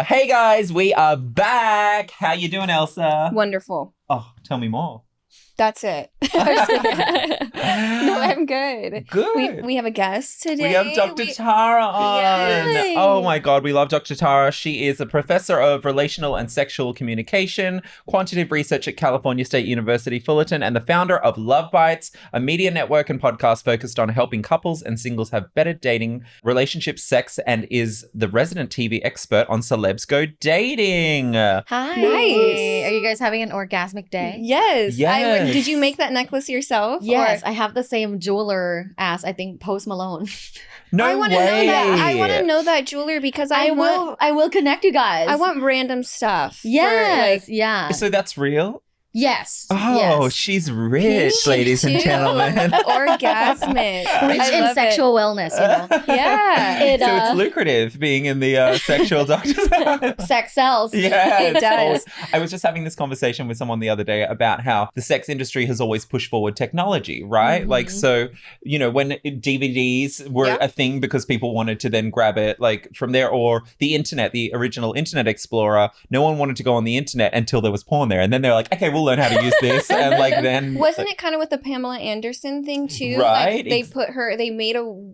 Hey guys, we are back. How you doing, Elsa? Wonderful. Oh, tell me more. That's it. No, I'm good. Good. We have a guest today. We have Dr. Tara on. Yay. Oh my God, we love Dr. Tara. She is a professor of relational and sexual communication, quantitative research at California State University, Fullerton, and the founder of Luvbites, a media network and podcast focused on helping couples and singles have better dating, relationships, sex, and is the resident TV expert on Celebs Go Dating. Hi. Nice. Are you guys having an orgasmic day? Yes. Yes. Did you make that necklace yourself? Yes, Or- I have the same jeweler as I think Post Malone. No I want to way. know that. I want to know that jeweler because I will connect you guys. I want random stuff. Yes. Yeah. So that's real? Yes. Oh, yes. she's rich, Pink ladies and too. gentlemen. Orgasmic. Rich I in love sexual wellness, you know. Yeah. So it's lucrative being in the sexual doctor's office. Sex sells. Yeah, It does. I was just having this conversation with someone the other day about how the sex industry has always pushed forward technology, right? Mhm. Like, so, you know, when DVDs were Yeah. a thing because people wanted to then grab it like from there, or the internet, the original Internet Explorer, no one wanted to go on the internet until there was porn there. And then they're like, okay, we'll learn how to use this. And like then... Wasn't it kind of with the Pamela Anderson thing too? Right. Like they made a,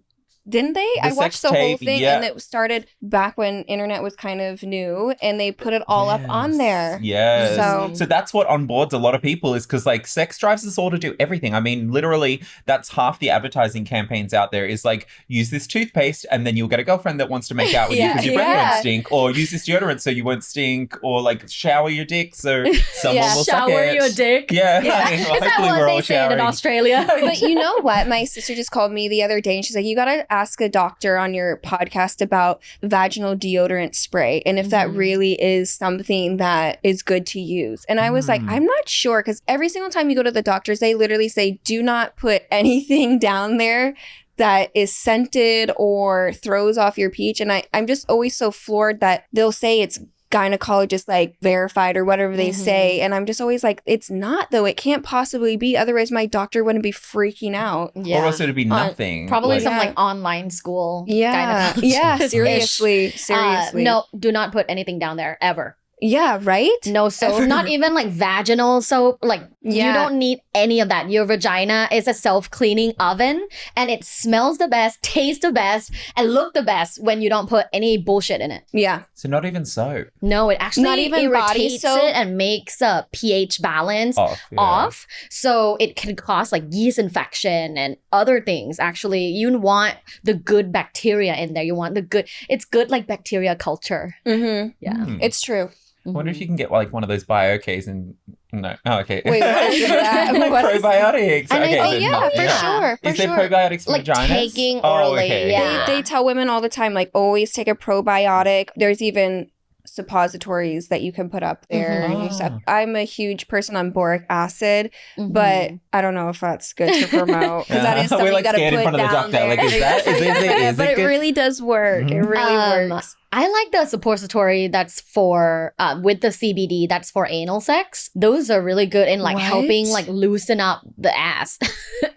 didn't they? I sex watched the whole tape, thing yeah. and it started back when internet was kind of new and they put it all up on there. Yes. So- So that's what onboards a lot of people is because like sex drives us all to do everything. I mean, literally, that's half the advertising campaigns out there is like, use this toothpaste and then you'll get a girlfriend that wants to make out with you because your breath won't stink, or use this deodorant so you won't stink, or like shower your dick so someone will suck Shower it. your dick. Yeah. Yeah. I mean, Is that hopefully what we're they all say it in showering. Australia? But you know what? My sister just called me the other day and she's like, you got to ask a doctor on your podcast about vaginal deodorant spray and if that Mhm. really is something that is good to use. And I was like, Mm. I'm not sure because every single time you go to the doctors, they literally say, do not put anything down there that is scented or throws off your peach. And I'm just always so floored that they'll say it's gynecologist like verified or whatever they Mhm. say, and I'm just always like, it's not though. It can't possibly be, otherwise my doctor wouldn't be freaking out. Yeah. Or else it'd be nothing. Probably Like- some Yeah. like online school. Yeah, gynecologist-ish. yeah, seriously. No, do not put anything down there ever. Yeah, right? No soap, not even like vaginal soap. Like Yeah. you don't need any of that. Your vagina is a self-cleaning oven and it smells the best, tastes the best, and look the best when you don't put any bullshit in it. Yeah. So not even soap. No, it actually Not even body irritates soap? it and makes a pH balance Off. Yeah. off. So it can cause like yeast infection and other things. Actually, you want the good bacteria in there. You want the good, it's good like bacteria culture. Mm-hmm. Yeah. Hmm. It's true. I wonder if you can get like one of those bio-Ks and no. Oh, okay. Wait, what is that? Like What is- probiotics. And Okay, I- Oh so yeah, not- for yeah. sure. For Is there sure. probiotics for Like vaginas? taking Oh, orally, okay. yeah. They tell women all the time, like, always take a probiotic. There's even suppositories that you can put up there Mhm. and stuff. Ah. I'm a huge person on boric acid, Mhm. but I don't know if that's good to promote because that is We're, something like, you gotta scared in put front of the down doctor. there. Like, is that- is but it it good? really does work. It Mhm. really works. I like the suppository that's for with the CBD that's for anal sex. Those are really good in like What? helping like loosen up the ass.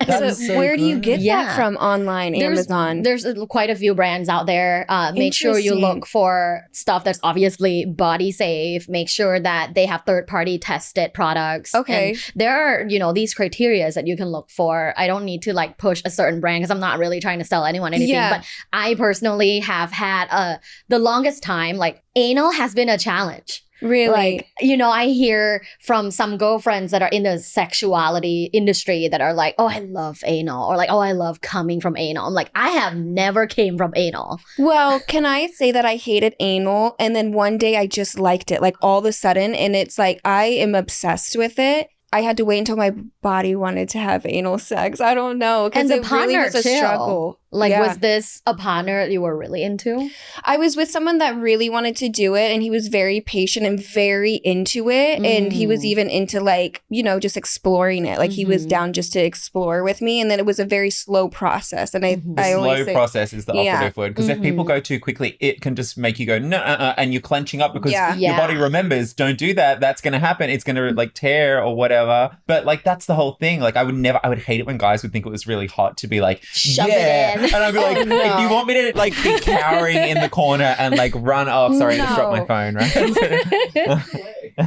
That So, is so where do you good. get Yeah. that from online? Amazon. There's quite a few brands out there. Make sure you Interesting. look for stuff that's obviously body safe. Make sure that they have third party tested products. Okay. And there are, these criteria that you can look for. I don't need to like push a certain brand because I'm not really trying to sell anyone anything. Yeah. But I personally have had the longest time, like anal has been a challenge. Really? Like, I hear from some girlfriends that are in the sexuality industry that are like, oh, I love anal, or like, oh, I love coming from anal. I'm like, I have never came from anal. Well, can I say that I hated anal and then one day I just liked it, like all of a sudden, and it's like I am obsessed with it. I had to wait until my body wanted to have anal sex. I don't know, because And the it really partner was a too. struggle. Like, Yeah. was this a partner you were really into? I was with someone that really wanted to do it, and he was very patient and very into it. And he was Mm. even into like, just exploring it. Like he was Mhm. down just to explore with me. And then it was a very slow process. And Mhm. The I slow always say, process is the Yeah. operative word, because if people Mhm. go too quickly, it can just make you go no, and you're clenching up because Yeah. your Yeah. body remembers. Don't do that. That's going to happen. It's going to like tear or whatever. But like that's the whole thing. Like I would hate it when guys would think it was really hot to be like, Shove yeah, it fine. And I'd be like, no. if you want me to like be cowering in the corner and like run off, sorry, I just dropped my No. phone, right?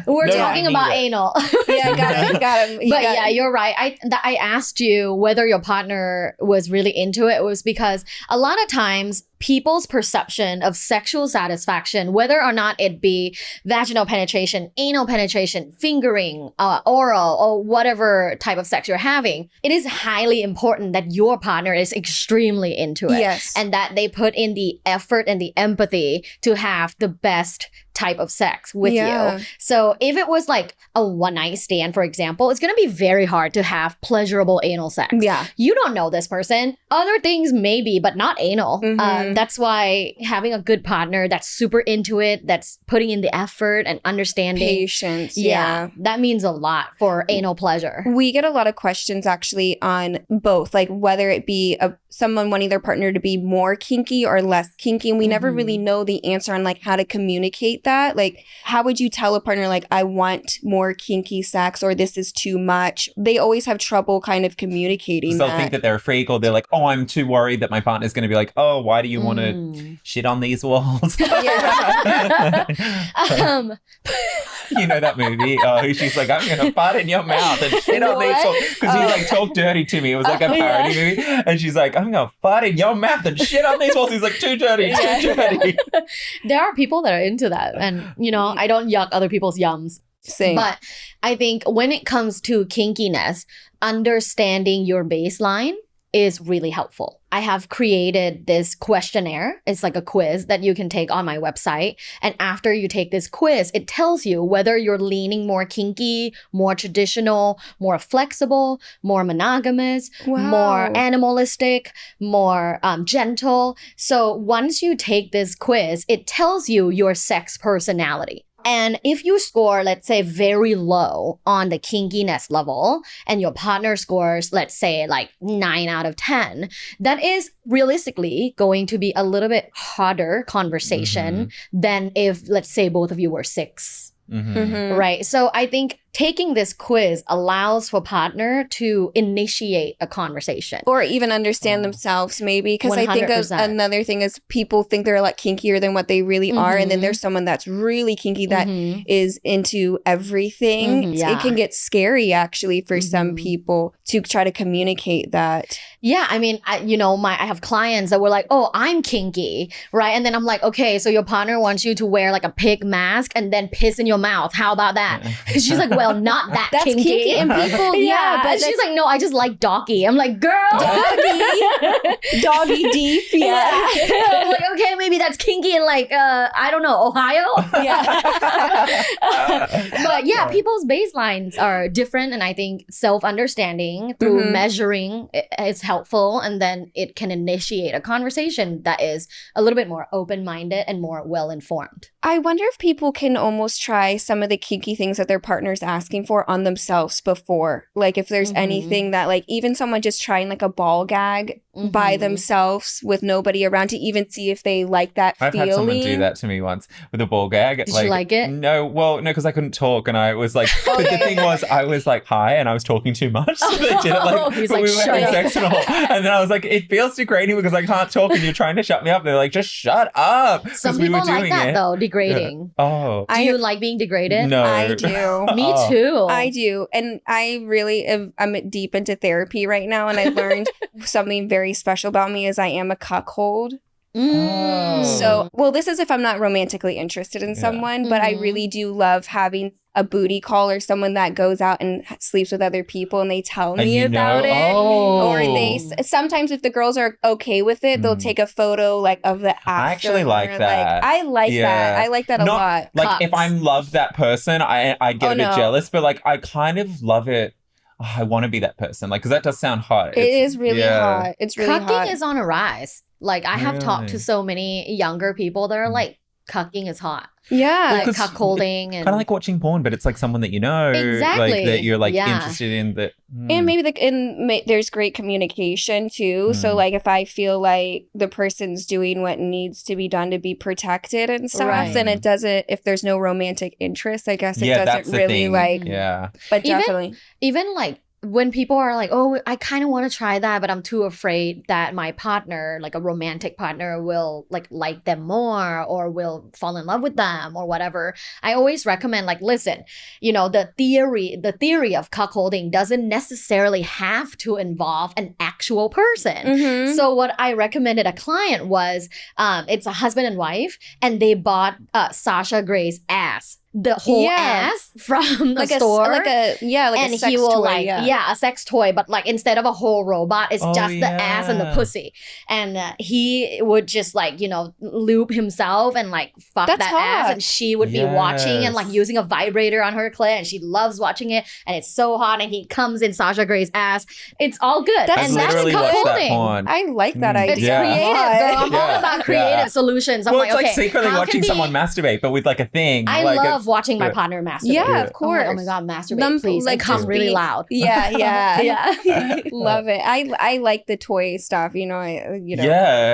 We're No, talking I about need it. anal. Yeah, got him. But yeah, you're right. I asked you whether your partner was really into it was because a lot of times people's perception of sexual satisfaction, whether or not it be vaginal penetration, anal penetration, fingering, oral, or whatever type of sex you're having, it is highly important that your partner is extremely into it. Yes. And that they put in the effort and the empathy to have the best type of sex with Yeah. you. So if it was like a one night stand, for example, it's going to be very hard to have pleasurable anal sex. Yeah. You don't know this person. Other things maybe, but not anal. Mhm. That's why having a good partner that's super into it, that's putting in the effort and understanding. Patience. Yeah, that means a lot for anal pleasure. We get a lot of questions actually on both, like whether it be someone wanting their partner to be more kinky or less kinky. And we never really know the answer on like how to communicate that. Like, how would you tell a partner, like, I want more kinky sex or this is too much? They always have trouble kind of communicating They'll that. think that they're a freak, or they're like, oh, I'm too worried that my partner's going to be like, oh, why do you want to shit on these walls? You know that movie? She's like, I'm going to fart in your mouth and shit on these walls. Because he's like, talk dirty to me. It was like a parody movie. And she's like, I'm going to fart in your mouth and shit on these walls. He's like, too dirty, too dirty. There are people that are into that. And, you know, I don't yuck other people's yums. Same. But I think when it comes to kinkiness, understanding your baseline is really helpful. I have created this questionnaire. It's like a quiz that you can take on my website. And after you take this quiz, it tells you whether you're leaning more kinky, more traditional, more flexible, more monogamous, Wow. more animalistic, more gentle. So once you take this quiz, it tells you your sex personality. And if you score, let's say, very low on the kinkiness level, and your partner scores, let's say, like 9 out of 10, that is realistically going to be a little bit harder conversation than if, let's say, both of you were 6. Right? So I think taking this quiz allows for partner to initiate a conversation. Or even understand themselves, maybe. Because I think 100%. another thing is people think they're a lot kinkier than what they really are. And then there's someone that's really kinky that is into everything. Yeah. It can get scary, actually, for some people to try to communicate that. Yeah, I mean, I have clients that were like, oh, I'm kinky, right? And then I'm like, okay, so your partner wants you to wear like a pig mask and then piss in your mouth. How about that? She's like, well, not that That's kinky. And people, yeah, but and she's like, no, I just like doggy. I'm like, girl, doggy deep. Yeah. I'm like, okay, maybe that's kinky in like, I don't know, Ohio. But yeah, people's baselines are different. And I think self-understanding through measuring is helpful. And then it can initiate a conversation that is a little bit more open-minded and more well-informed. I wonder if people can almost try some of the kinky things that their partner's asking for on themselves before. Like if there's anything that, like, even someone just trying like a ball gag by themselves with nobody around to even see if they like that I've feeling. had someone do that to me once with a ball gag. Did you like it? No, because I couldn't talk, and I was like, but the thing was, I was like, hi, and I was talking too much. So they did it like, He's but like, we were shut having up. sex and all. And then I was like, it feels degrading because I can't talk, and you're trying to shut me up. They're like, just shut up. Some 'Cause we people were doing like that it. though, degrading. Oh. Do you like being degraded? No. I do. Me too. I do. And I really I'm deep into therapy right now. And I learned something very special about me is I am a cuckold. So, well, this is if I'm not romantically interested in someone, but I really do love having a booty call or someone that goes out and sleeps with other people and they tell me about it. Or they sometimes if the girls are okay with it, they'll take a photo like of the after. I actually like that. Like, I like that. I like that a Not- lot. Like if I love that person, I get a bit no. jealous, but like I kind of love it. Oh, I want to be that person, like, because that does sound hot. It is really hot. It's really Cucking hot. is on a rise. Like I have talked to so many younger people that are like, cucking is hot. Yeah. Like cuckolding and kind of like watching porn, but it's like someone that you know, Exactly. like that you're like Yeah. interested in. That And maybe there's great communication too. So like if I feel like the person's doing what needs to be done to be protected and stuff, Right. then it doesn't. If there's no romantic interest, I guess it that's doesn't the really thing. like. Yeah, But Even- definitely, even like when people are like, oh, I kind of want to try that, but I'm too afraid that my partner, like a romantic partner, will like them more or will fall in love with them or whatever, I always recommend, like, listen, the theory of cuckolding doesn't necessarily have to involve an actual person. Mhm. So what I recommended a client was, it's a husband and wife, and they bought Sasha Grey's ass. The whole ass from the store, like a and sex he will toy, a sex toy, but like instead of a whole robot, it's just the ass and the yeah. pussy, and he would just lube himself and like fuck That's that hot. ass, and she would be watching and like Yes. using a vibrator on her clit, and she loves watching it, and it's so hot, and he comes in Sasha Grey's ass. It's all good, That's and I've that's literally watched that cuckolding. porn. I like that idea. It's Yeah. creative, girl. I'm all Yeah. about creative Yeah. solutions. I'm Well, like, it's like okay, secretly how watching can someone masturbate, but with like a thing. I like, love watching my yeah. partner masturbate. Yeah, of course. Oh my god, masturbate, Them, please. like, And come just really be- loud. Yeah, Yeah. Love it. I like the toy stuff. Yeah,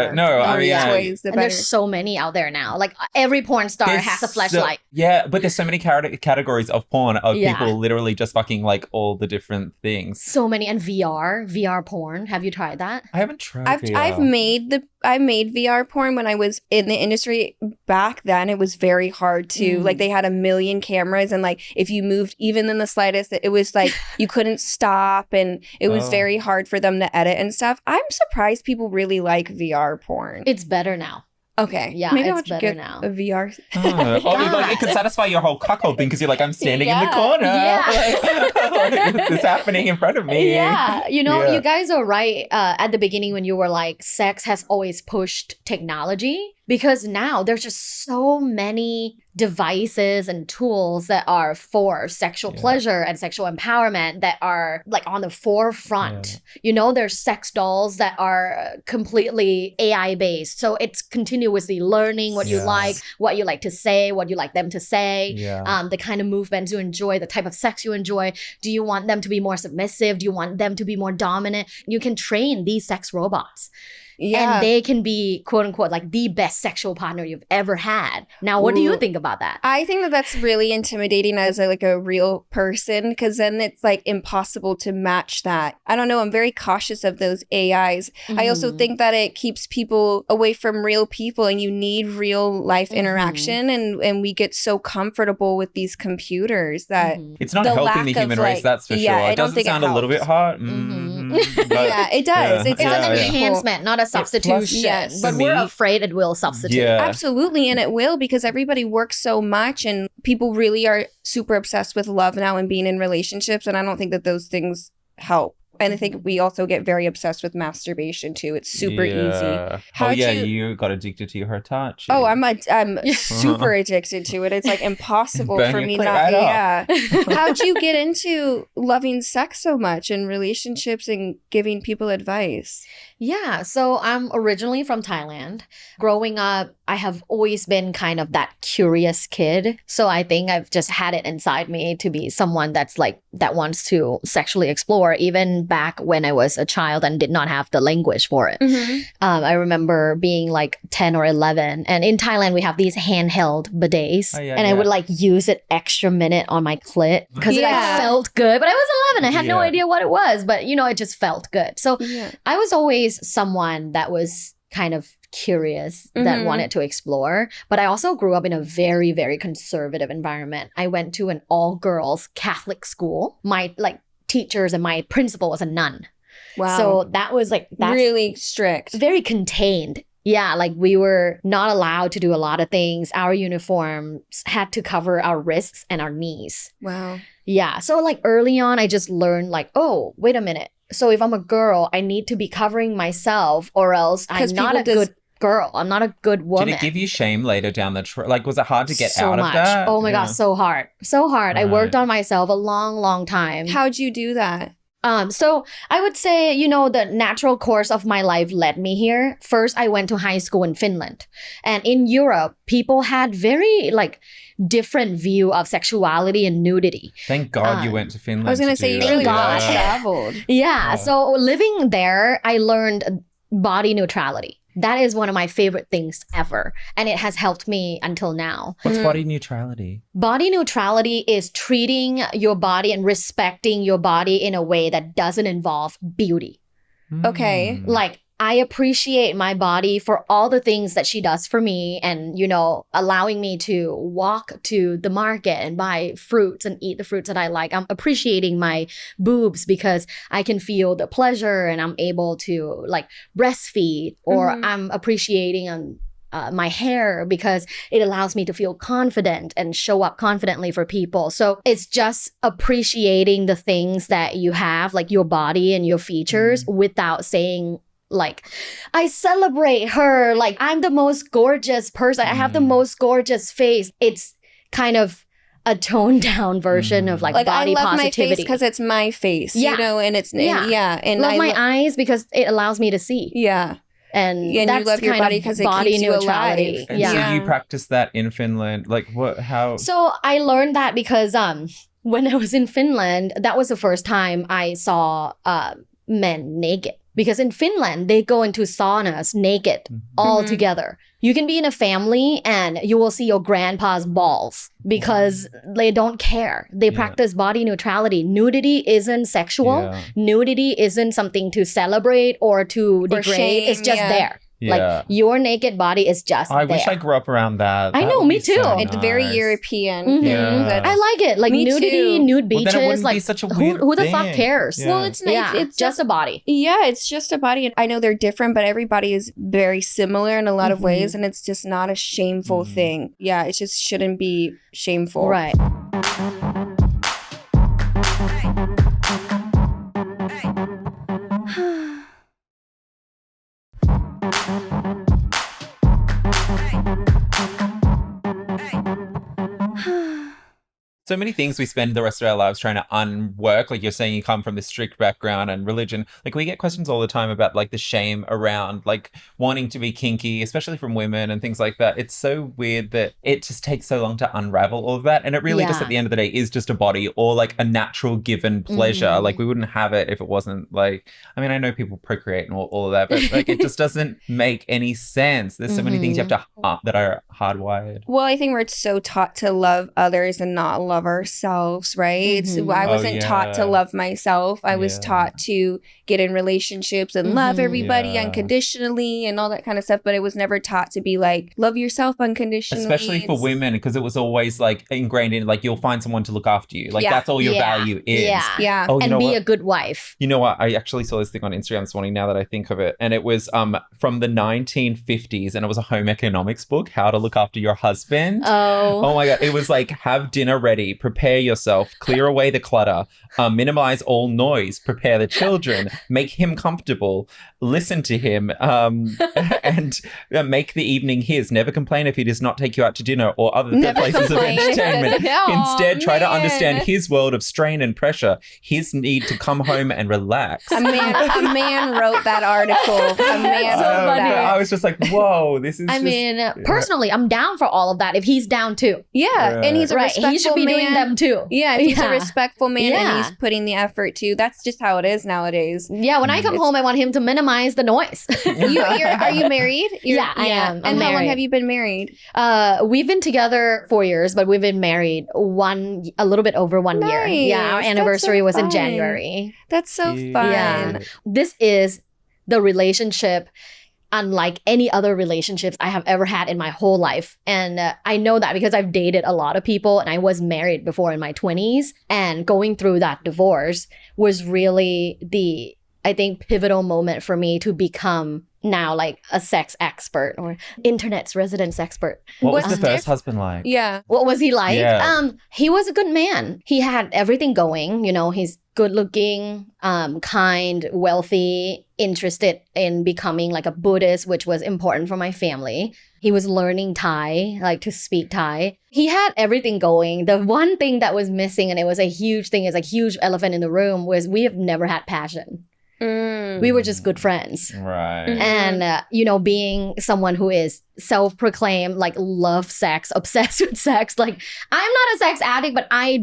the no, more I mean, toys, the And better. there's so many out there now. Like every porn star There's has a so- flashlight. yeah, but there's so many categories of porn of Yeah. people literally just fucking like all the different things. So many, and VR porn. Have you tried that? I haven't tried I've VR. I made VR porn when I was in the industry. Back then, it was very hard to like. They had a million cameras, and like if you moved even in the slightest, it was like you couldn't stop, and it was Oh. very hard for them to edit and stuff. I'm surprised people really like VR porn. It's better now. Okay, Yeah, maybe I'll it's have to better get now. a VR. Oh, like it could satisfy your whole cuckold thing because you're like, I'm standing in the Yeah. corner. Yeah. Like, it's happening in front of me. Yeah, Yeah. you guys are right at the beginning when you were like, sex has always pushed technology, because now there's just so many devices and tools that are for sexual Yeah. pleasure and sexual empowerment that are like on the forefront. There's sex dolls that are completely AI based. So it's continuously learning what you Yes. like, what you like to say, what you like them to say. Yeah. The kind of movements you enjoy, the type of sex you enjoy. Do you want them to be more submissive? Do you want them to be more dominant? You can train these sex robots. Yeah, And they can be, quote unquote, like the best sexual partner you've ever had. Now, what do you Ooh. think about that? I think that that's really intimidating as a real person, because then it's like impossible to match that. I don't know. I'm very cautious of those AIs. I also Mhm. think that it keeps people away from real people, and you need real life interaction. And we get so comfortable with these computers that Mhm. It's not the helping lack the of, human race, like- that's for yeah, sure. I It don't doesn't think it sound a little bit helps. hot. Mhm. But yeah, it does. yeah. It's It's Yeah, an yeah. enhancement, not a substitution. yes. But For we're me- afraid it will substitute. Yeah. Absolutely, and it will, because everybody works so much, and people really are super obsessed with love now and being in relationships, and I don't think that those things help. And I think we also get very obsessed with masturbation too. It's super easy. Oh How'd yeah, you- you got addicted to her touch. Oh, I'm super addicted to it. It's like impossible Burn for your me clit not. right Yeah. up. How'd you get into loving sex so much and relationships and giving people advice? Yeah, so I'm originally from Thailand. Growing up, I have always been kind of that curious kid. So I think I've just had it inside me to be someone that wants to sexually explore, even back when I was a child and did not have the language for it. Mm-hmm. I remember being like 10 or 11. And in Thailand, we have these handheld bidets. Oh, yeah, and I yeah. would like use it extra minute on my clit because it Yeah. like felt good. But I was 11. I had no Yeah. idea what it was. But, it just felt good. So Yeah. I was always someone that was kind of curious, that Mhm. wanted to explore. But I also grew up in a very, very conservative environment. I went to an all-girls Catholic school. My teachers and my principal was a nun. Wow. So that was that's really strict. very contained. Yeah, we were not allowed to do a lot of things. Our uniforms had to cover our wrists and our knees. Wow. Yeah, so early on, I just learned oh, wait a minute. So if I'm a girl, I need to be covering myself, or else I'm 'Cause not a people good girl. I'm not a good woman. Did it give you shame later down the track? Was it hard to get so out much. of that? Oh my gosh, so hard. So hard. I worked Right. on myself a long, long time. How'd you do that? So I would say, the natural course of my life led me here. First, I went to high school in Finland. And in Europe, people had very different view of sexuality and nudity. Thank God you went to Finland. I was going to say, you do really that. gosh. traveled. Yeah. Oh. So living there, I learned body neutrality. That is one of my favorite things ever. And it has helped me until now. What's body neutrality? Body neutrality is treating your body and respecting your body in a way that doesn't involve beauty. Okay. Like, I appreciate my body for all the things that she does for me and, you know, allowing me to walk to the market and buy fruits and eat the fruits that I like. I'm appreciating my boobs because I can feel the pleasure and I'm able to like breastfeed, or I'm appreciating my hair because it allows me to feel confident and show up confidently for people. So it's just appreciating the things that you have, like your body and your features, without saying, like, I celebrate her, like I'm the most gorgeous person, I have the most gorgeous face. It's kind of a toned down version of like body I love positivity. my face because it's my face, you know, and it's and and love my eyes because it allows me to see. And that's you love your kind body of because it body keeps you neutrality. alive. And so you practice that in Finland? Like what, how? So I learned that because when I was in Finland, that was the first time I saw men naked. Because in Finland, they go into saunas naked all together. You can be in a family and you will see your grandpa's balls because they don't care. They practice body neutrality. Nudity isn't sexual. Nudity isn't something to celebrate or to degrade. shame, It's just there. Like your naked body is just I there. wish I grew up around that. I know, me too. It's very European. I like it. Like Me nudity, too. nude Well, beaches. then it wouldn't like be such a weird who the fuck thing. cares? Yeah. Well, it's nice. Yeah, It's just a body. Yeah, it's just a body. And I know they're different, but everybody is very similar in a lot of ways. And it's just not a shameful thing. Yeah, it just shouldn't be shameful. Right. So many things we spend the rest of our lives trying to unwork. Like you're saying, you come from this strict background and religion. Like we get questions all the time about like the shame around like wanting to be kinky, especially from women and things like that. It's so weird that it just takes so long to unravel all of that. And it really just at the end of the day is just a body or like a natural given pleasure. Like we wouldn't have it if it wasn't like, I mean, I know people procreate and all of that, but like it just doesn't make any sense. There's so many things you have to that are hardwired. Well, I think we're so taught to love others and not love ourselves, right? So I wasn't taught to love myself. I was taught to get in relationships and love everybody unconditionally and all that kind of stuff, but it was never taught to be like, love yourself unconditionally. Especially for women, because it was always like ingrained in like, you'll find someone to look after you. Like that's all your value is. Yeah. Oh, and be a good wife. You know what? I actually saw this thing on Instagram this morning now that I think of it. And it was from the 1950s and it was a home economics book, How to Look After Your Husband. Oh my God. It was like, have dinner ready, prepare yourself, clear away the clutter, minimize all noise, prepare the children, make him comfortable, listen to him, and make the evening his. Never complain if he does not take you out to dinner or other places of entertainment. Instead, try to understand his world of strain and pressure, his need to come home and relax. A man wrote that article. A man wrote that. I was just like, whoa, this is personally, I'm down for all of that if he's down too. Yeah. And he's a respectful he should be man. doing them too. Yeah, if he's a respectful man and he's putting the effort too. That's just how it is nowadays. Yeah, when I come home, I want him to minimize the noise. Are you married? I am. And how long have you been married? We've been together 4 years, but we've been married a little bit over 1 year. Yeah, our anniversary was in January. That's so fun. Yeah. This is the relationship unlike any other relationships I have ever had in my whole life. And I know that because I've dated a lot of people and I was married before in my 20s. And going through that divorce was really the, I think, pivotal moment for me to become now like a sex expert or internet's resident sexpert. What was the first husband like? Yeah. What was he like? Yeah. He was a good man. He had everything going. You know, he's good looking, kind, wealthy, interested in becoming like a Buddhist, which was important for my family. He was learning Thai, like to speak Thai. He had everything going. The one thing that was missing, and it was a huge thing, is a huge elephant in the room, was we have never had passion. We were just good friends. Right. And, being someone who is self-proclaimed like love sex, obsessed with sex. Like I'm not a sex addict, but I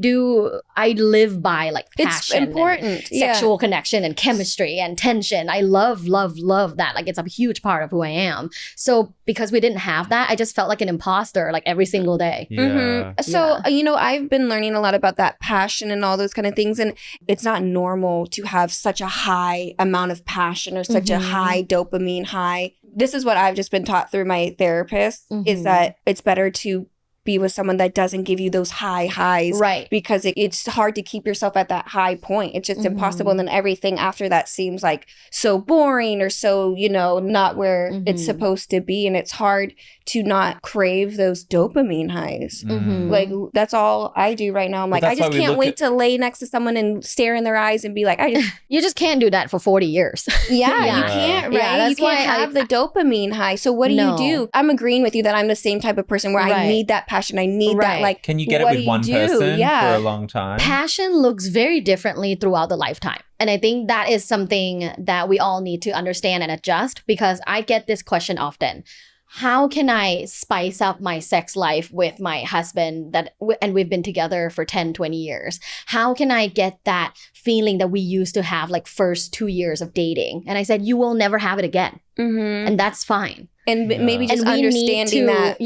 live by like passion. It's important. Sexual connection and chemistry and tension. I love that. Like it's a huge part of who I am. So because we didn't have that, I just felt like an imposter like every single day. Yeah. So, I've been learning a lot about that passion and all those kind of things. And it's not normal to have such a high amount of passion or such a high dopamine high. This is what I've just been taught through my therapist is that it's better to be with someone that doesn't give you those high highs. Right. Because it's hard to keep yourself at that high point. It's just impossible. And then everything after that seems like so boring or so, not where it's supposed to be. And it's hard to not crave those dopamine highs. Like that's all I do right now. I'm like, I just can't wait to lay next to someone and stare in their eyes and be like, you just can't do that for 40 years. You can't, right? Yeah, you can't have the dopamine high. So what do you do? I'm agreeing with you that I'm the same type of person where I need that passion. I need that, like, can you get it with one person for a long time? Passion looks very differently throughout the lifetime. And I think that is something that we all need to understand and adjust, because I get this question often. How can I spice up my sex life with my husband and we've been together for 10, 20 years? How can I get that feeling that we used to have like first 2 years of dating? And I said, you will never have it again. And that's fine. And maybe just understanding that.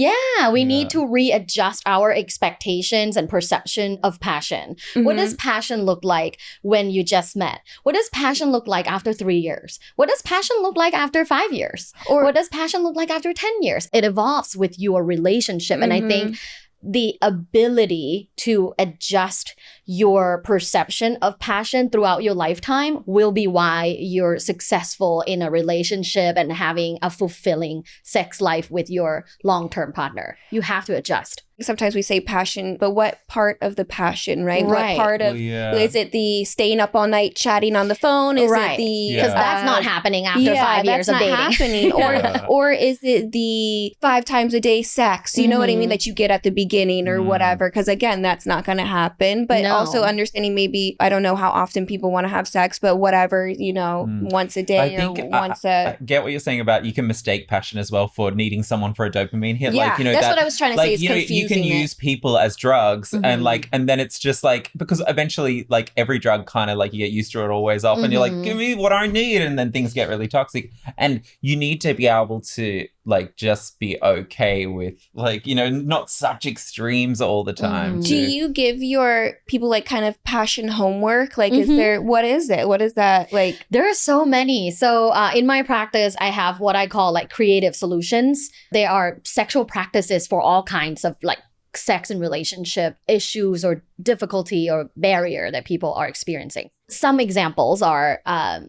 We need to readjust our expectations and perception of passion. What does passion look like when you just met? What does passion look like after 3 years? What does passion look like after 5 years? Or what does passion look like after 10 years? It evolves with your relationship. And I think the ability to adjust your perception of passion throughout your lifetime will be why you're successful in a relationship and having a fulfilling sex life with your long-term partner. You have to adjust. Sometimes we say passion, but what part of the passion, right? What part of, is it the staying up all night chatting on the phone? Is it the... Because that's not happening after 5 years of dating. That's not happening. Or is it the 5 times a day sex? You know what I mean? That you get at the beginning or whatever. Because again, that's not going to happen. But also understanding maybe, I don't know how often people want to have sex, but whatever, once a day once a... I get what you're saying about you can mistake passion as well for needing someone for a dopamine hit. Yeah, that's what I was trying to say is confusing. You can use people as drugs and then it's just like, because eventually like every drug kind of like you get used to it always off and you're like, give me what I need, and then things get really toxic, and you need to be able to like just be okay with like, not such extremes all the time. Do you give your people like kind of passion homework? Like what is it? What is that like? There are so many. So in my practice, I have what I call like creative solutions. They are sexual practices for all kinds of like sex and relationship issues or difficulty or barrier that people are experiencing. Some examples are,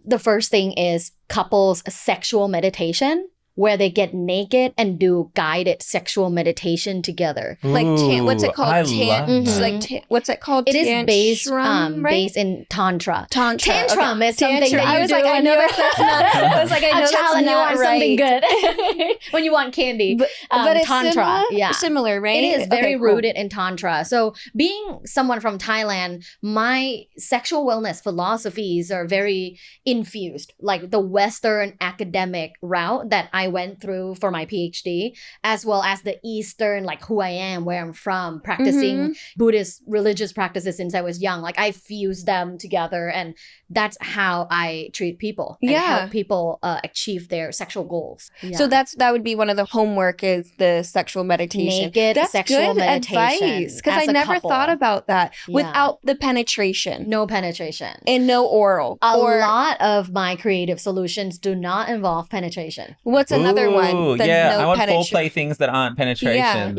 the first thing is couples sexual meditation, where they get naked and do guided sexual meditation together. Like, what's it called? What's it called? It is based in tantra. Tantrum is something that you I was do. Like, I know that's not. I was like, I know that's not something good. When you want candy. But it's tantra, similar, right? It is very rooted in tantra. So being someone from Thailand, my sexual wellness philosophies are very infused, like the Western academic route that I went through for my PhD, as well as the Eastern, like who I am, where I'm from, practicing Buddhist religious practices since I was young. Like I fused them together, and that's how I treat people and help people achieve their sexual goals. So that would be one of the homework is the sexual meditation. Naked that's sexual good meditation. Advice, because I never thought about that without the penetration. No penetration. And no oral. A lot of my creative solutions do not involve penetration. What's another one? That's I want foreplay things that aren't penetration.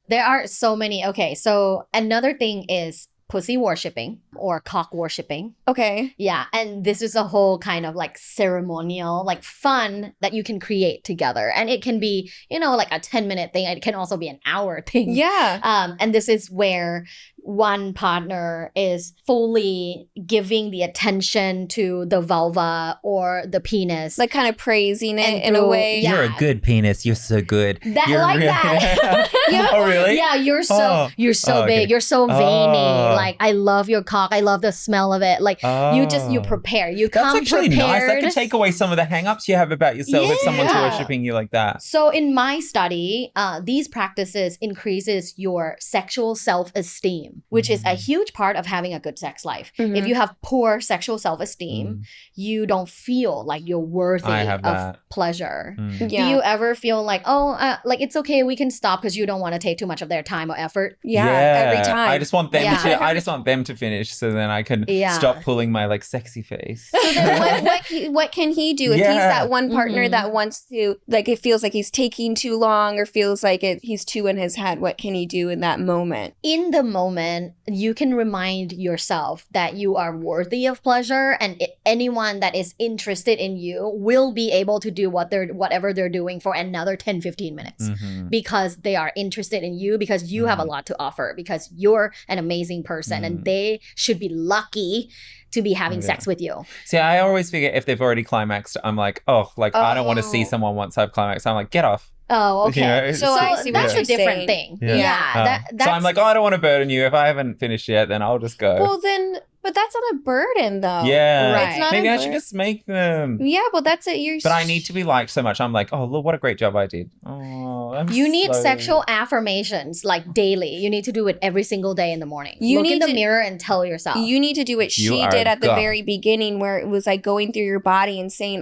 There are so many. Okay, so another thing is pussy worshipping or cock worshipping. Okay. Yeah, and this is a whole kind of like ceremonial, like fun that you can create together. And it can be, like a 10-minute thing. It can also be an hour thing. Yeah. And this is where one partner is fully giving the attention to the vulva or the penis. Like kind of praising it in a way. You're a good penis. You're so good. That. Oh, really? Yeah, you're so okay. big, you're so veiny. Oh. Like, I love your cock, I love the smell of it. Like, you prepare, you That's come actually prepared. nice. That could take away some of the hang-ups you have about yourself if someone's Yeah. worshipping you like that. So in my study, these practices increases your sexual self-esteem, which is a huge part of having a good sex life. Mhm. If you have poor sexual self-esteem, you don't feel like you're worthy I have of that. pleasure. Mm. Yeah. Do you ever feel like, like it's okay, we can stop because you don't want to take too much of their time or effort? Yeah, every time. I just want them Yeah. to. I just want them to finish, so then I can Yeah. stop pulling my like sexy face. So then what can he do if he's Yeah. that one partner Mhm. that wants to, like, it feels like he's taking too long or feels like he's too in his head? What can he do in that moment? In the moment, you can remind yourself that you are worthy of pleasure, and anyone that is interested in you will be able to do whatever they're doing for another 10-15 minutes. Mhm. Because they are interested in you, because you have a lot to offer, because you're an amazing person, and they should be lucky to be having sex with you. See, I always figure if they've already climaxed, I'm like, I don't want to see someone once I've climaxed. I'm like, get off. Oh, okay. You know, So I see what that's you're a different saying. thing. Yeah. Yeah. So I'm like, I don't want to burden you. If I haven't finished yet, then I'll just go. Well, then, but that's not a burden, though. yeah. Right. It's not Maybe a I should just make them. Yeah, well, that's it. You're. But I need to be liked so much. I'm like, oh, look, what a great job I did. Oh, I'm You need slow. sexual affirmations like daily. You need to do it every single day in the morning. You Look in need the to- mirror and tell yourself. You need to do what You she are did at the God. very beginning, where it was like going through your body and saying,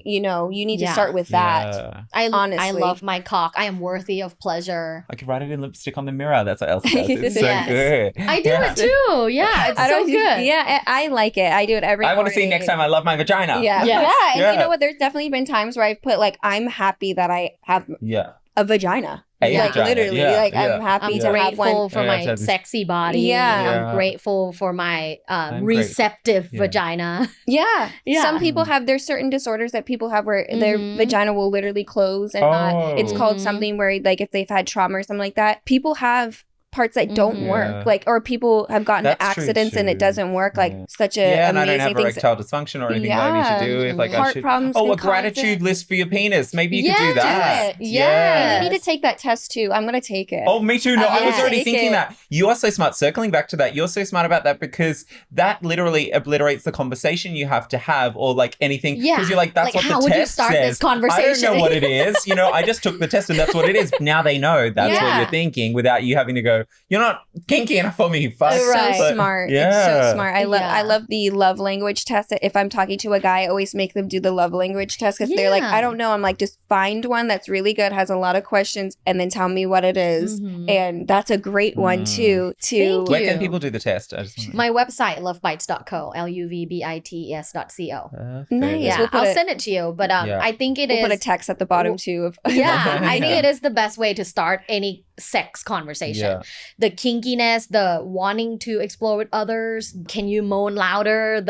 you need to Yeah. start with that. Yeah. I honestly. love my cock. I am worthy of pleasure. I could write it in lipstick on the mirror. That's what Elsa does. It's so Yes. good. I do it too. Yeah, it's I so don't do- good. Yeah, I like it. I do it every I want to see morning. next time I love my vagina. Yeah. Yes. Yeah. And Yeah. you know what? There's definitely been times where I've put like, I'm happy that I have Yeah. a vagina. A Yeah. Like vagina. literally. Yeah, Like yeah. I'm happy I'm to have grateful one. for Yeah, my to have this- sexy body. Yeah. Yeah. I'm grateful for my I'm receptive Yeah. vagina. Yeah. Yeah. Some people have, there's certain disorders that people have where their Mhm. vagina will literally close and not, it's Oh. called Mhm. something where like if they've had trauma or something like that, people have parts that don't Mhm. Yeah. work, like, or people have gotten That's into true, accidents and it too. doesn't work, like Yeah. such a Yeah, and I don't amazing have thing. erectile dysfunction or anything that I need to do. If like I Heart should, problems. a can cause gratitude it. list for your penis. Maybe you could do Yeah, that. do it. Yes. You need to take that test too. I'm gonna take it. Oh, me too. No, I was Yeah. already Take thinking it. that. You are so smart. Circling back to that, you're so smart about that because that literally obliterates the conversation you have to have or like anything. Yeah. Because you're like, that's Like, what how the would you test start says. this conversation? I don't know what it is. I just took the test and that's what it is. Now they know that's what Yeah. you're thinking without you having to go, you're not kinky enough for me. Fuck. It's Right. so smart. It's Yeah. so smart. I Yeah. love the love language test. If I'm talking to a guy, I always make them do the love language test because they're like, Yeah. I don't know. I'm like, just find one that's really good, has a lot of questions, and then tell me what it is. Mhm. And that's a great one too. Thank Where you. can people do the test? I just wanna- My website, luvbites.co, luvbites.co. Nice. Yeah, We'll put I'll it- send it to you. But Yeah. I think it We'll is. put a text at the bottom too. Of Yeah, I think Yeah. it is the best way to start any sex conversation. Yeah. The kinkiness, the wanting to explore with others, can you moan louder,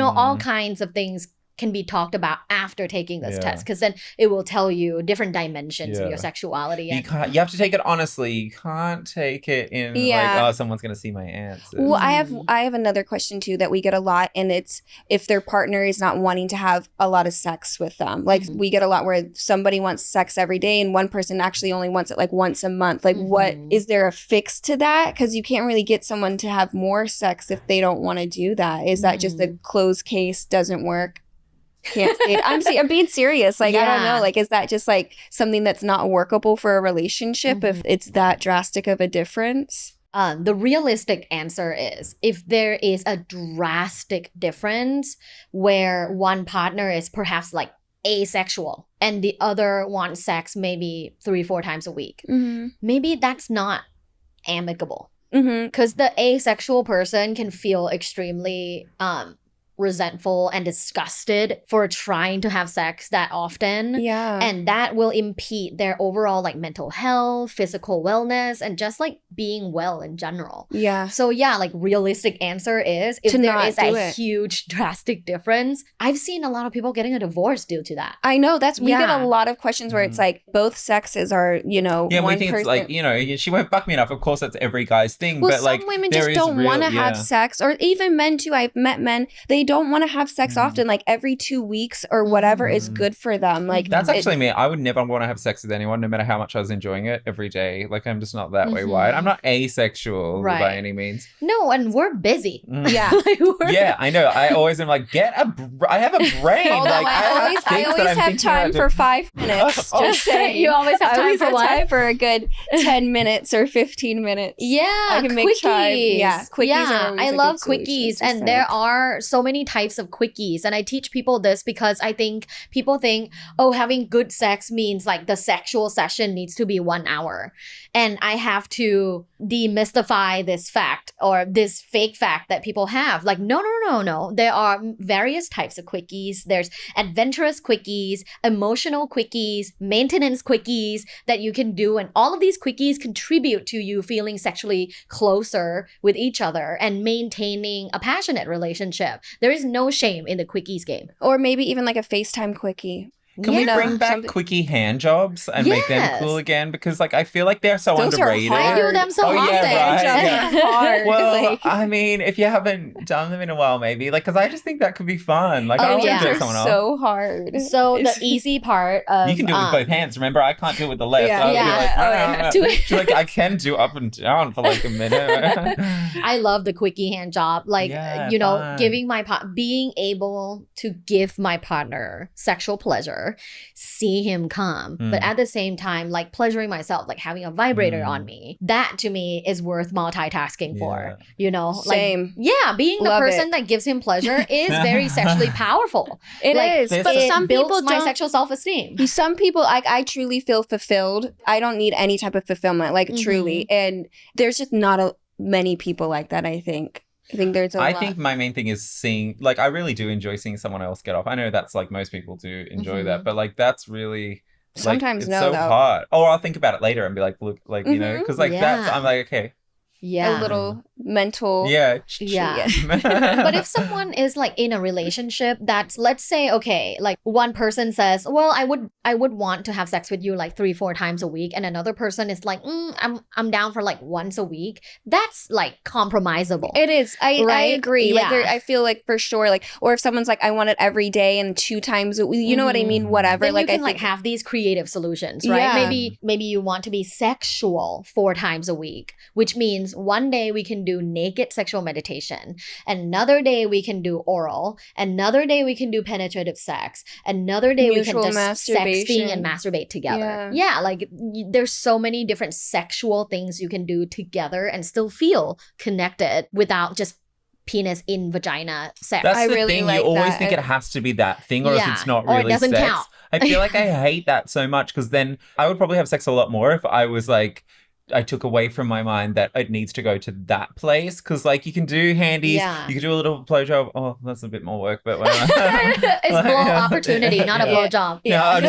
all kinds of things can be talked about after taking this Yeah. test, because then it will tell you different dimensions of Yeah. your sexuality. You And can't. You have to take it honestly. You can't take it in Yeah. like, oh, someone's gonna see my answers. Well, I have another question too that we get a lot, and it's if their partner is not wanting to have a lot of sex with them. Like Mhm. we get a lot where somebody wants sex every day, and one person actually only wants it like once a month. Like, what Mhm. is there a fix to that? Because you can't really get someone to have more sex if they don't want to do that. Is that just a closed case? Doesn't work? Can't say it. I'm being serious. Like, I don't Yeah. know. Like, is that just like something that's not workable for a relationship if it's that drastic of a difference? The realistic answer is if there is a drastic difference where one partner is perhaps like asexual and the other wants sex maybe 3-4 times a week, Mm-hmm. maybe that's not amicable, Mm-hmm. because the asexual person can feel extremely resentful and disgusted for trying to have sex that often. Yeah. And that will impede their overall like mental health, physical wellness, and just like being well in general. Yeah. So yeah, like realistic answer is if To there not is do a it. huge drastic difference, I've seen a lot of people getting a divorce due to that. I know we get Yeah. a lot of questions where it's like both sexes are, you know, Yeah, and we one think person. it's like, you know, she won't fuck me enough. Of course, that's every guy's thing. Well, but some like, women there just is don't want to real- have yeah. sex, or even men too. I've met men, they don't want to have sex often, like every 2 weeks or whatever is good for them. Like That's it- actually me. I would never want to have sex with anyone, no matter how much I was enjoying it every day. Like, I'm just not that way wired. I'm not asexual by Right. any means. No, and we're busy. yeah. Like, we're- Yeah, I know. I always am like, I have a brain. Although like, I things that always I'm have thinking time about for 5 minutes. Oh, Just saying. You always have I time always for have what? time for a good 10 minutes or 15 minutes. Yeah, I can make quickies. time. Yeah, quickies Yeah, are always I a love good solution. quickies, Just and like- there are so many types of quickies. And I teach people this because I think people think, oh, having good sex means like the sexual session needs to be 1 hour, and I have to demystify this fact or this fake fact that people have. Like, no. There are various types of quickies. There's adventurous quickies, emotional quickies, maintenance quickies that you can do. And all of these quickies contribute to you feeling sexually closer with each other and maintaining a passionate relationship. There is no shame in the quickies game. Or maybe even like a FaceTime quickie. Can we Yeah. bring back Something- quickie hand jobs and make them Yes. cool again? Because like I feel like they're so Those are underrated. hard. I do them so Oh, often. yeah, right. Jobs Yeah. are hard. Well, like, I mean, if you haven't done them in a while, maybe like because I just think that could be fun. Like I Oh, don't want yeah. to do they're it someone else. so hard. So the It's- easy part of You can do it with both hands. Remember, I can't do it with the left. Yeah. I would Yeah. be like, Oh, yeah. Do it. She's like, I can do up and down for like a minute. I love the quickie hand job. Like, Yeah, you know, fun. giving being able to give my partner sexual pleasure, see him come, but at the same time, like pleasuring myself, like having a vibrator on me. That to me is worth multitasking for, you know? Same. Like, yeah, being the Love person it. that gives him pleasure is very sexually powerful. It Like, is, There's but a- some builds people my don't. sexual self-esteem. Some people, like, I truly feel fulfilled. I don't need any type of fulfillment, like, truly. And there's just not many people like that, I think. I think there's a I lot. think my main thing is seeing, like, I really do enjoy seeing someone else get off. I know that's like most people do enjoy that, but like that's really. Like, Sometimes it's no, so though. hard. Or I'll think about it later and be like, look, like, you know, because like that's, Yeah. I'm like, okay. Yeah. a little mental. Yeah. Yeah. but But if someone is like in a relationship that's, let's say, okay, like one person says, well, I would want to have sex with you like 3-4 times a week, and another person is like, I'm down for like once a week. That's like compromisable. It is. I Right? agree. Like Yeah. I feel like for sure. Like, or if someone's like, I want it every day and 2 times a week. You know what I mean? Whatever. Then like you can I like think, have these creative solutions, right? Yeah. Maybe you want to be sexual 4 times a week, which means one day we can do naked sexual meditation, another day we can do oral, another day we can do penetrative sex, another day Mutual we can just masturbation. sexting and masturbate together. Yeah. Like there's so many different sexual things you can do together and still feel connected without just penis in vagina sex. That's I the really thing. like you always that. think it has to be that thing, or else Yeah. it's not Or it really doesn't sex. count. I feel like I hate that so much because then I would probably have sex a lot more if I was like, I took away from my mind that it needs to go to that place, because like you can do handies, Yeah. you can do a little blowjob. Oh, that's a bit more work, but whatever. It's blow opportunity, not a Yeah. blowjob. Yeah, I'll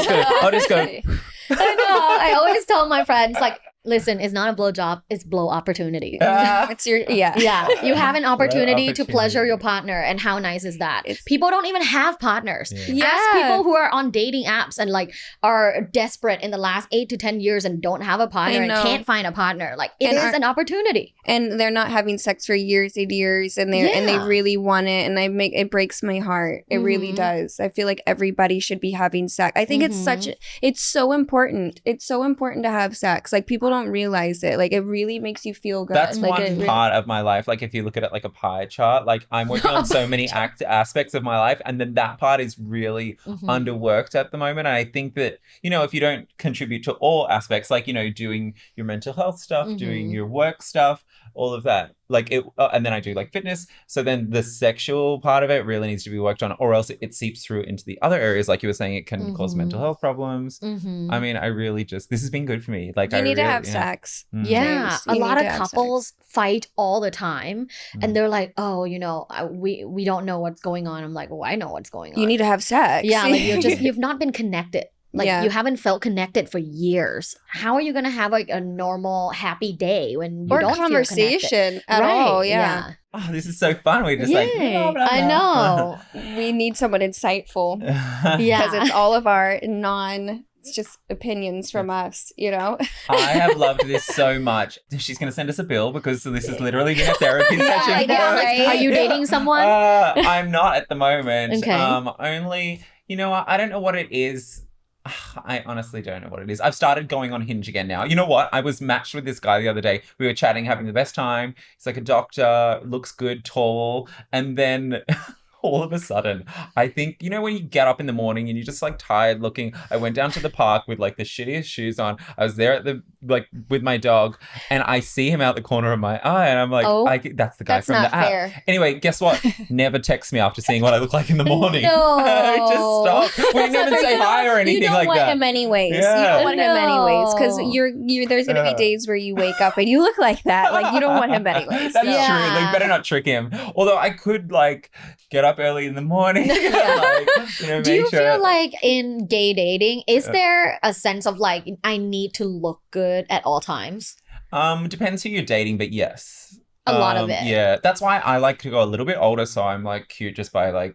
just go. I know. I always tell my friends, like, listen, it's not a blowjob, it's blow opportunity. it's your yeah. Yeah, you have an opportunity to opportunity. pleasure your partner, and how nice is that? It's- People don't even have partners. Yeah. Ask people who are on dating apps and like are desperate in the last 8 to 10 years and don't have a partner I and know. can't find a partner. Like it And is are- an opportunity. And they're not having sex for years and years, and they Yeah. really want it, and it breaks my heart. It really Mhm. does. I feel like everybody should be having sex. I think it's so important. It's so important to have sex. Like people don't realize it. Like it really makes you feel good. That's like, one part of my life. Like if you look at it like a pie chart, like I'm working on so many aspects of my life, and then that part is really Mhm. underworked at the moment. And I think that, you know, if you don't contribute to all aspects, like, you know, doing your mental health stuff, doing Mhm. your work stuff, all of that, like it, and then I do like fitness. So then the sexual part of it really needs to be worked on, or else it seeps through into the other areas. Like you were saying, it can cause mental health problems. Mhm. I mean, I really this has been good for me. Like you I need to really- have yeah. sex. Mm. Yeah, James, a you lot need of to have couples fight all the time, Mm. and they're like, "Oh, you know, we don't know what's going on." I'm like, "Well, I know what's going on." You need to have sex. yeah, like you've not been connected. Like Yeah. you haven't felt connected for years. How are you gonna have like a normal happy day when you Or don't conversation feel connected? at all. Yeah. Oh, this is so fun. We're just like, Yay. blah, blah, I blah. know. We need someone insightful Yeah. because it's all of our it's just opinions from us, you know? I have loved this so much. She's going to send us a bill because this has literally been a therapy session. I know, for us. right? Are you dating someone? I'm not at the moment. Okay. Only, you know, I don't know what it is. I honestly don't know what it is. I've started going on Hinge again now. You know what? I was matched with this guy the other day. We were chatting, having the best time. He's like a doctor, looks good, tall. And then all of a sudden, I think, you know, when you get up in the morning and you're just like tired looking, I went down to the park with like the shittiest shoes on. I was there with my dog and I see him out the corner of my eye and I'm like, that's the guy That's from not the app. fair. Anyway, guess what? Never text me after seeing what I look like in the morning. No. Just stop. We didn't even say hi or anything you don't like want that. him anyways. Yeah. You don't want him anyways because No. you're there's gonna be days where you wake up and you look like that. Like you don't want him anyways. That's Yeah. true. Like, better not trick him. Although I could like get up early in the morning. Like, you know, Do you make sure. feel like in gay dating, is there a sense of like, I need to look good at all times? Depends who you're dating, but yes. A lot of it. Yeah, that's why I like to go a little bit older, so I'm like cute just by younger.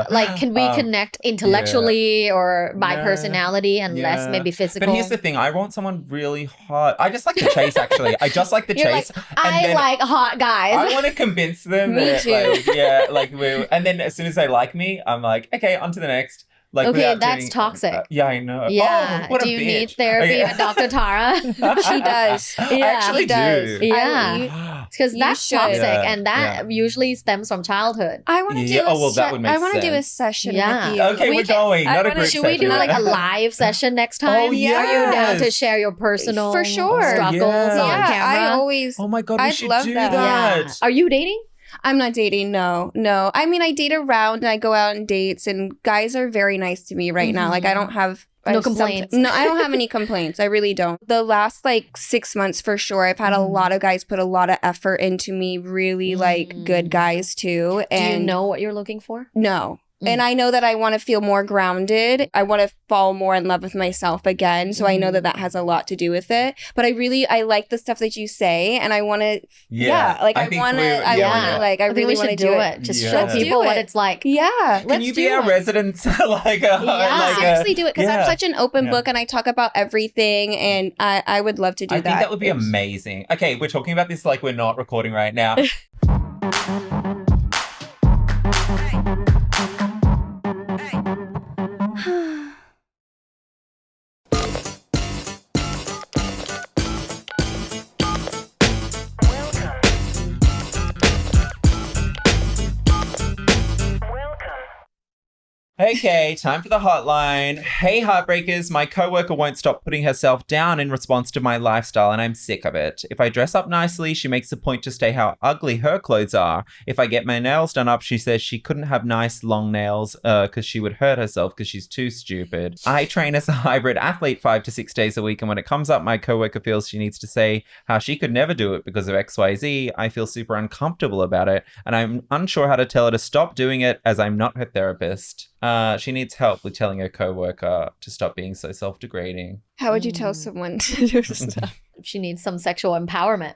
Like, can we connect intellectually or by Yeah. personality and less Yeah. maybe physical? But here's the thing: I want someone really hot. I just like the chase. Actually, I just like the You're chase. like, I like hot guys. I want to convince them. Me that, too. and then as soon as they like me, I'm like, okay, on to the next. Like, Okay, without that's doing- toxic. Yeah, I know. Yeah. Oh, what a Do you bitch. need therapy Okay. with Dr. Tara? She does. I Yeah. actually She does. do. Yeah. Because You that's should. toxic, Yeah, and that usually stems from childhood. I want to do Yeah, oh, well, that would make I want to do a sense. session Yeah. with you. Okay, We we're can- going. I Not a wanna- group Should we do session. like a live session next time? Oh, Are you down to yes. share your personal For sure. struggles Yeah. on Yeah, I camera? always Oh my god, we I'd should love do that. that. Yeah. Are you dating? I'm not dating. No. I mean, I date around and I go out on dates, and guys are very nice to me right now. Like, I don't have No complaints. No, I don't have any complaints. I really don't. The last like 6 months for sure, I've had a lot of guys put a lot of effort into me. Really like good guys too. Do you And know what you're looking for? no. And I know that I want to feel more grounded. I want to fall more in love with myself again. So I know that that has a lot to do with it. But I like the stuff that you say, and I want to. Like I think want to. we- I yeah. want to. Like I I think really we want to should do do it. it. Just Yeah. show Let's people do what it. it's like. Yeah, Can let's you do be our it. resident like a like a, Seriously, do it because I'm yeah. such an open Yeah. book and I talk about everything, and I would love to do I that. think that would be amazing. Okay, we're talking about this like we're not recording right now. Okay, time for the hotline. Hey, Heartbreakers. My coworker won't stop putting herself down in response to my lifestyle, and I'm sick of it. If I dress up nicely, she makes a point to state how ugly her clothes are. If I get my nails done up, she says she couldn't have nice long nails because she would hurt herself because she's too stupid. I train as a hybrid athlete 5 to 6 days a week, and when it comes up, my coworker feels she needs to say how she could never do it because of XYZ. I feel super uncomfortable about it, and I'm unsure how to tell her to stop doing it as I'm not her therapist. She needs help with telling her coworker to stop being so self-degrading. How would you tell someone to do stuff? She needs some sexual empowerment.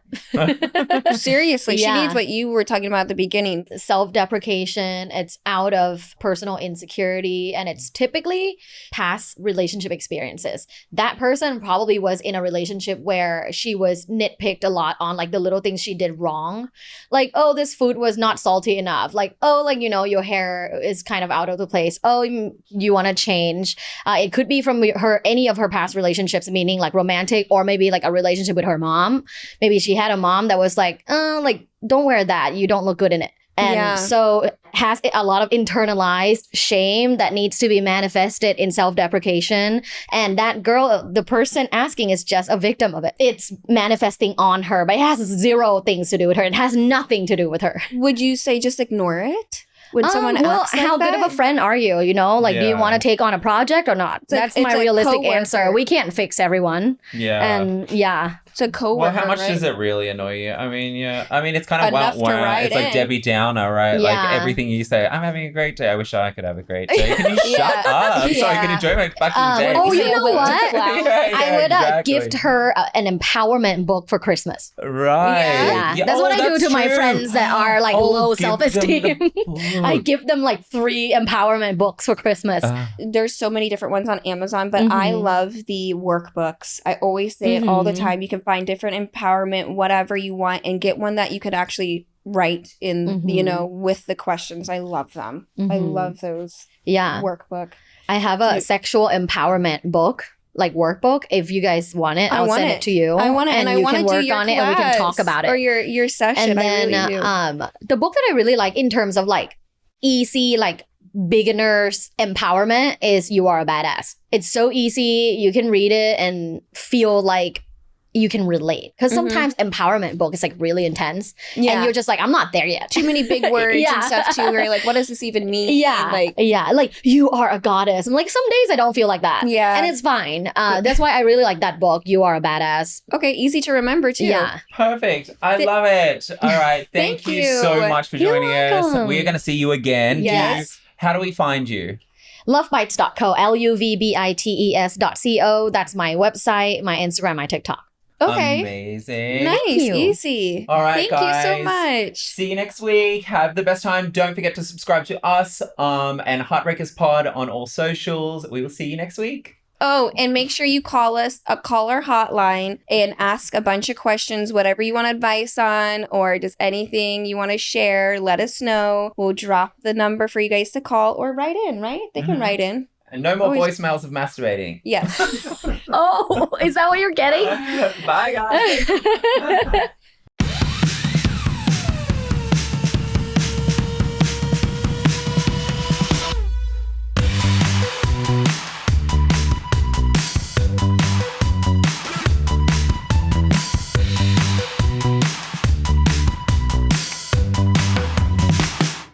Seriously, she Yeah. needs what you were talking about at the beginning. Self-deprecation, it's out of personal insecurity, and it's typically past relationship experiences. That person probably was in a relationship where she was nitpicked a lot on like the little things she did wrong. Like, oh, this food was not salty enough. Like, oh, like, you know, your hair is kind of out of the place. Oh, you want to change. It could be from any of her past relationships, meaning like romantic or maybe like a relationship with her mom. Maybe she had a mom that was like don't wear that, you don't look good in it. And Yeah. so has a lot of internalized shame that needs to be manifested in self-deprecation. And that girl, the person asking, is just a victim of it. It's manifesting on her, but it has zero things to do with her. It has nothing to do with her. Would you say just ignore it? When someone asks like how good that? of a friend are you? You know, like, do you Yeah. want to take on a project or not? like- That's it's my a realistic coworker. answer. We can't fix everyone. Yeah. And yeah, It's a coworker. Well, how much right? does it really annoy you? I mean, yeah. I mean, it's kind of Enough to write It's like in. Debbie Downer, right? Yeah. Like everything you say, I'm having a great day. I wish I could have a great day. Can you shut Yeah. up? So I can Yeah. enjoy my fucking day. Oh, you Say a know will to what? flower. I would gift her an emportment book for Christmas. Right. Yeah, that's what I do to my friends that are like low give them self-esteem. the I book. give them like 3 empowerment books for Christmas. There's so many different ones on Amazon, but I Mhm. love the workbooks. I always say it all the Mhm. time. You can find different empowerment, whatever you want, and get one that you could actually write in, Mhm. with the questions. I love them. I Mhm. love those Yeah. workbook. I have a So- sexual empowerment book, like workbook. If you guys want it, I I'll want send it. it to you. I want it, and I you want to can do work your on it, and we can talk class about it. or your session. And then, I really do. the book that I really like in terms of like easy, like beginners empowerment is You Are a Badass. It's so easy. You can read it and feel like you can relate. Because Mhm. sometimes empowerment book is like really intense. And Yeah, you're just like, I'm not there yet. too many big words Yeah. and stuff too. Where you're like, what does this even mean? Yeah, like like you are a goddess. I'm like, some days I don't feel like that. Yeah. And it's fine. That's why I really like that book, You Are a Badass. okay, easy to remember too. Yeah. Perfect. I love it. All right. Thank Thank you you. so much for You're joining us. welcome. We are going to see you again. Yes. How do we find you? Luvbites.co, LUVBITES.co. That's my website, my Instagram, my TikTok. Okay. Amazing. Nice, you. easy. All right, Thank guys. you so much. See you next week. Have the best time. Don't forget to subscribe to us and Heartbreakers Pod on all socials. We will see you next week. Oh, and make sure you call us a caller hotline and ask a bunch of questions, whatever you want advice on, or just anything you want to share. Let us know. We'll drop the number for you guys to call or write in, right? They can Mhm. write in. And no more Always- voicemails of masturbating. Yes. Oh, is that what you're getting? Bye, guys.